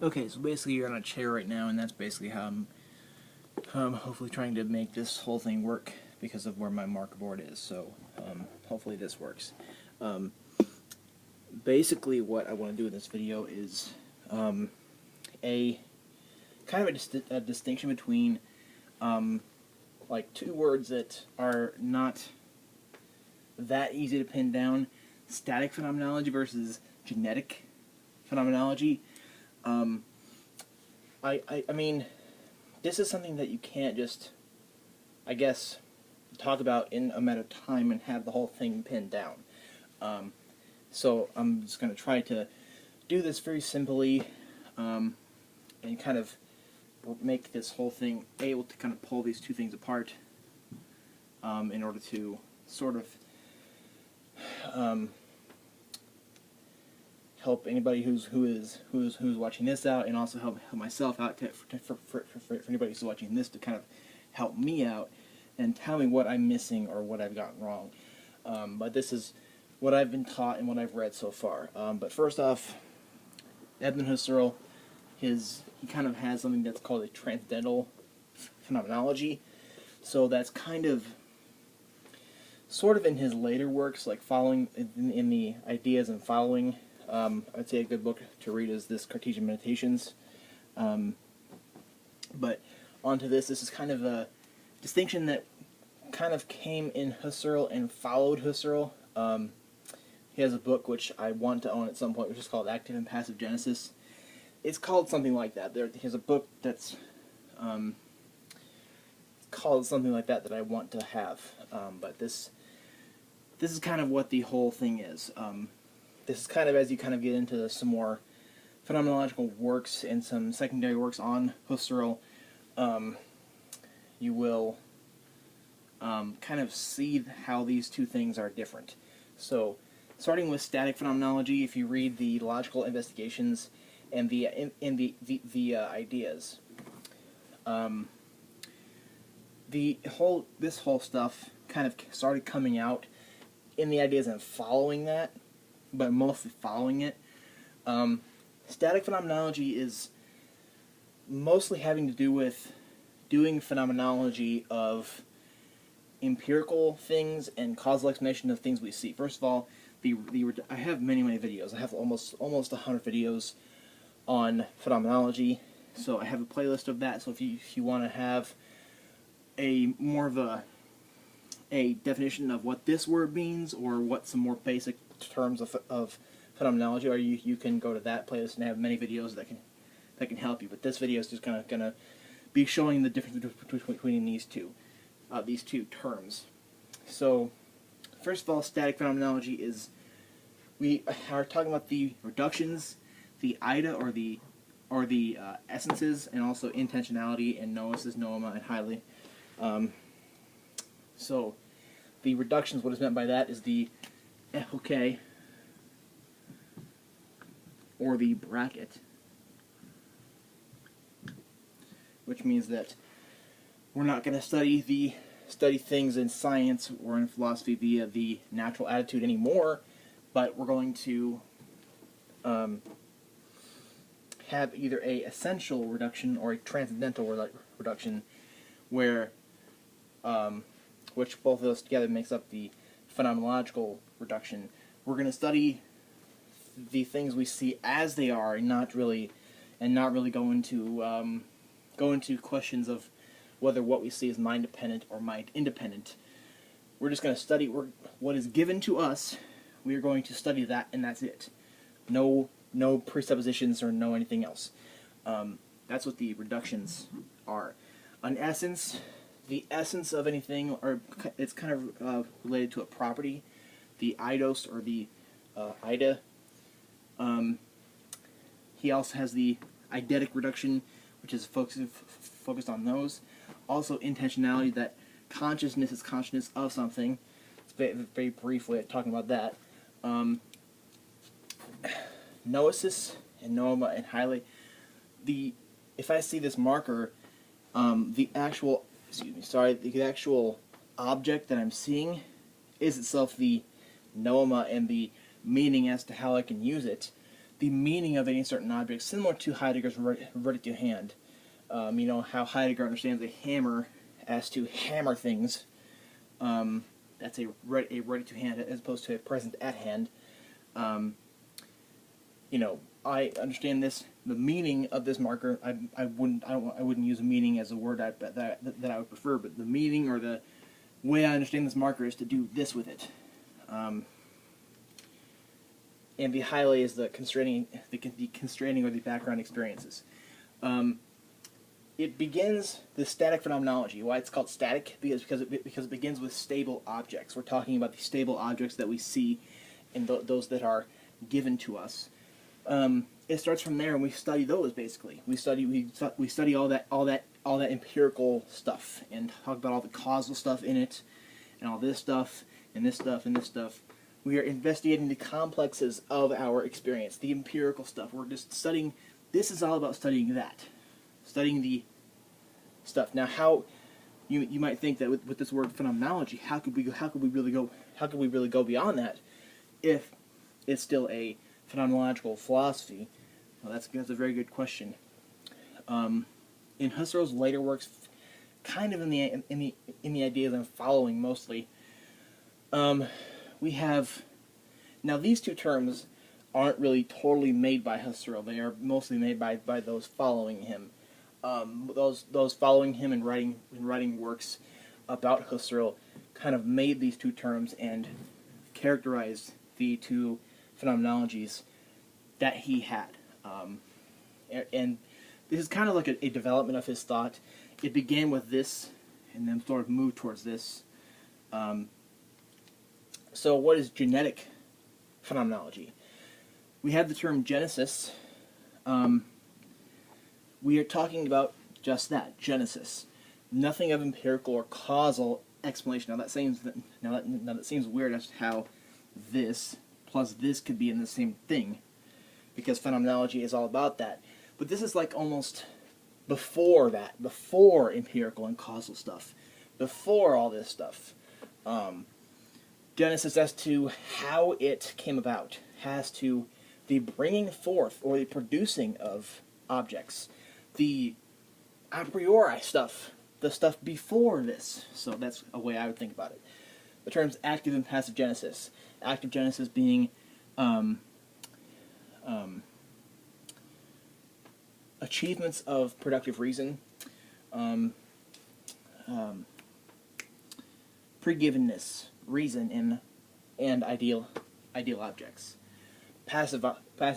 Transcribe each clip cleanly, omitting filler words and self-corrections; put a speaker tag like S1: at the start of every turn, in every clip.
S1: Okay, so basically you're on a chair right now, and that's basically how I'm hopefully trying to make this whole thing work because of where my marker board is. So hopefully this works. Basically what I want to do in this video is a kind of a distinction between like two words that are not that easy to pin down: static phenomenology versus genetic phenomenology. I mean, this is something that you can't just, I guess, talk about in a matter of time and have the whole thing pinned down. So I'm just going to try to do this very simply and kind of make this whole thing able to kind of pull these two things apart in order to sort of help anybody who's watching this out, and also help myself out for anybody who's watching this to kind of help me out and tell me what I'm missing or what I've gotten wrong. But this is what I've been taught and what I've read so far. But first off, Edmund Hussserl, he kind of has something that's called a transcendental phenomenology. So that's kind of sort of in his later works, like following in the ideas and following. I'd say a good book to read is this Cartesian Meditations. But onto this is kind of a distinction that kind of came in Hussserl and followed Hussserl. He has a book which I want to own at some point, which is called Active and Passive Genesis. It's called something like that. He has a book that's called something like that I want to have. But this is kind of what the whole thing is. This is kind of as you kind of get into some more phenomenological works and some secondary works on Hussserl, you will kind of see how these two things are different. So, starting with static phenomenology, if you read the logical investigations and the ideas, this whole stuff kind of started coming out in the ideas and following that, but mostly following it. Static phenomenology is mostly having to do with doing phenomenology of empirical things and causal explanation of things we see. First of all, I have many videos. I have almost 100 videos on phenomenology. So I have a playlist of that. So if you want to have a more of a definition of what this word means, or what some more basic terms of phenomenology are, you can go to that playlist and have many videos that can help you. But this video is just gonna be showing the difference between these two terms. So first of all, static phenomenology is, we are talking about the reductions, the ida or the essences, and also intentionality and noesis, noema, and highly. So the reductions, what is meant by that is the epoche, or the bracket, which means that we're not going to study things in science or in philosophy via the natural attitude anymore, but we're going to have either a essential reduction or a transcendental reduction, where which both of those together makes up the phenomenological reduction. We're going to study the things we see as they are, and not really go into questions of whether what we see is mind dependent or mind independent. We're just going to study what is given to us. We are going to study that, and that's it. No presuppositions or no anything else. That's what the reductions are. An essence, the essence of anything, or it's kind of related to a property. The eidos, or the ida. He also has the eidetic reduction, which is focused on those. Also, intentionality, that consciousness is consciousness of something. It's a very brief way of talking about that. Noesis and noema and highly. If I see this marker, the actual object that I'm seeing is itself the noema and the meaning as to how I can use it. the meaning of any certain object, similar to Heidegger's ready to hand. You know, how Heidegger understands a hammer as to hammer things. That's a ready to hand as opposed to a present at hand. You know, I understand this. The meaning of this marker, I wouldn't use a meaning as a word that I would prefer, but the meaning or the way I understand this marker is to do this with it. And the highlight is the constraining or the background experiences. It begins the static phenomenology. Why it's called static? Because it begins with stable objects. We're talking about the stable objects that we see, and those that are given to us. It starts from there, and we study those basically. We study all that empirical stuff, and talk about all the causal stuff in it, and all this stuff, and this stuff, and this stuff. We are investigating the complexes of our experience, the empirical stuff. We're just studying. This is all about studying that, studying the stuff. Now, how you might think that with this word phenomenology, how could we really go beyond that if it's still a phenomenological philosophy? Well, that's a very good question. In Husserl's later works, kind of in the ideas I'm following mostly, we have, now these two terms aren't really totally made by Hussserl. They are mostly made by those following him. Those following him and writing works about Hussserl kind of made these two terms and characterized the two phenomenologies that he had. And this is kind of like a development of his thought. It began with this and then sort of moved towards this. So what is genetic phenomenology? We have the term genesis. We are talking about just that, genesis. Nothing of empirical or causal explanation. Now that seems weird as to how this plus this could be in the same thing, because phenomenology is all about that. But this is like almost before that, before empirical and causal stuff, before all this stuff. Genesis as to how it came about, has to the bringing forth or the producing of objects, the a priori stuff, the stuff before this. So that's a way I would think about it. The terms active and passive genesis. Active genesis being achievements of productive reason, pre-givenness, reason, and ideal objects. Passive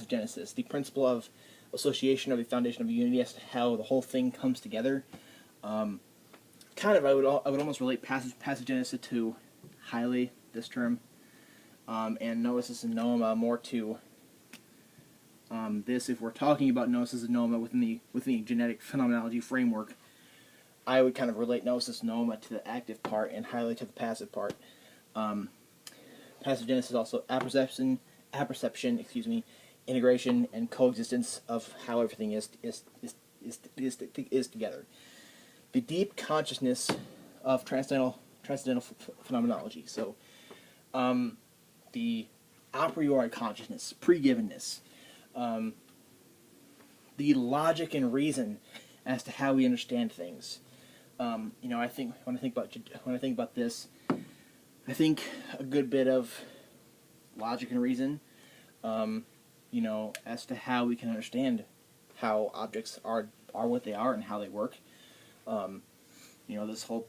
S1: genesis, the principle of association or the foundation of unity as to how the whole thing comes together. I would almost relate passive genesis to highly this term, and noesis and noema more to this. If we're talking about noesis and noema within the genetic phenomenology framework, I would kind of relate noesis and noema to the active part and highly to the passive part. Passive genesis also apperception, integration and coexistence of how everything is together. The deep consciousness of transcendental phenomenology. So, the a priori consciousness, pre-givenness, the logic and reason as to how we understand things. When I think about this, I think a good bit of logic and reason, as to how we can understand how objects are what they are and how they work. This whole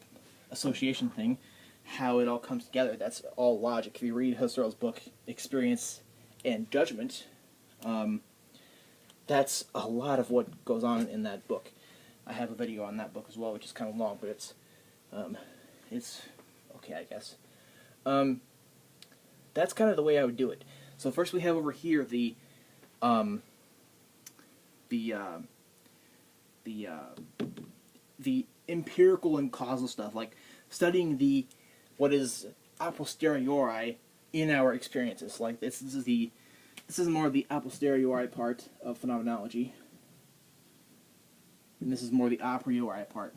S1: association thing, how it all comes together, that's all logic. If you read Husserl's book, Experience and Judgment, that's a lot of what goes on in that book. I have a video on that book as well, which is kind of long, but it's okay, I guess. That's kind of the way I would do it. So first we have over here the empirical and causal stuff, like studying what is a posteriori in our experiences. Like this is more of the a posteriori part of phenomenology, and this is more the a priori part.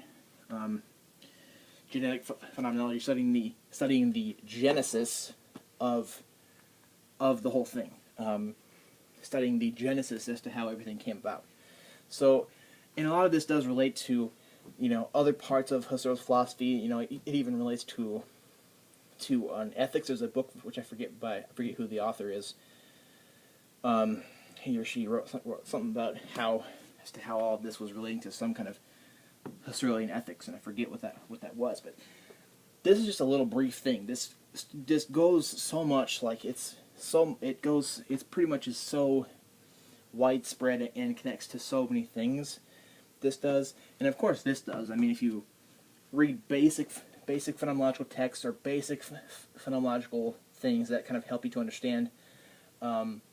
S1: Genetic phenomenology, studying the genesis of the whole thing. studying the genesis as to how everything came about. So, and a lot of this does relate to, other parts of Husserl's philosophy. It even relates to ethics. There's a book which I forget who the author is. He or she wrote something about how all of this was relating to some kind of Husserlian ethics, and I forget what that was. But this is just a little brief thing. This goes so much, like it's pretty much is so widespread and connects to so many things. This does, and of course this does. I mean, if you read basic phenomenological texts or basic phenomenological things that kind of help you to understand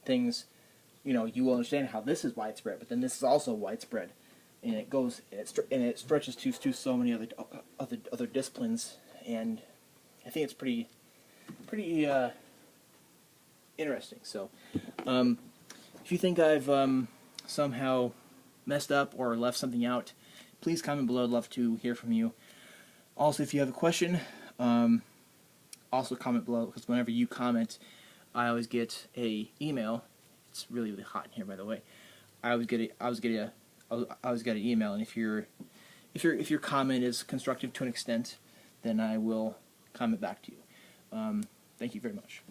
S1: things, you will understand how this is widespread. But then this is also widespread, and it stretches to so many other disciplines, and I think it's pretty interesting. So, if you think I've somehow messed up or left something out, please comment below. I'd love to hear from you. Also, if you have a question, also comment below, because whenever you comment, I always get a email. It's really, really hot in here, by the way. I always get an email, and if your comment is constructive to an extent, then I will comment back to you. Thank you very much.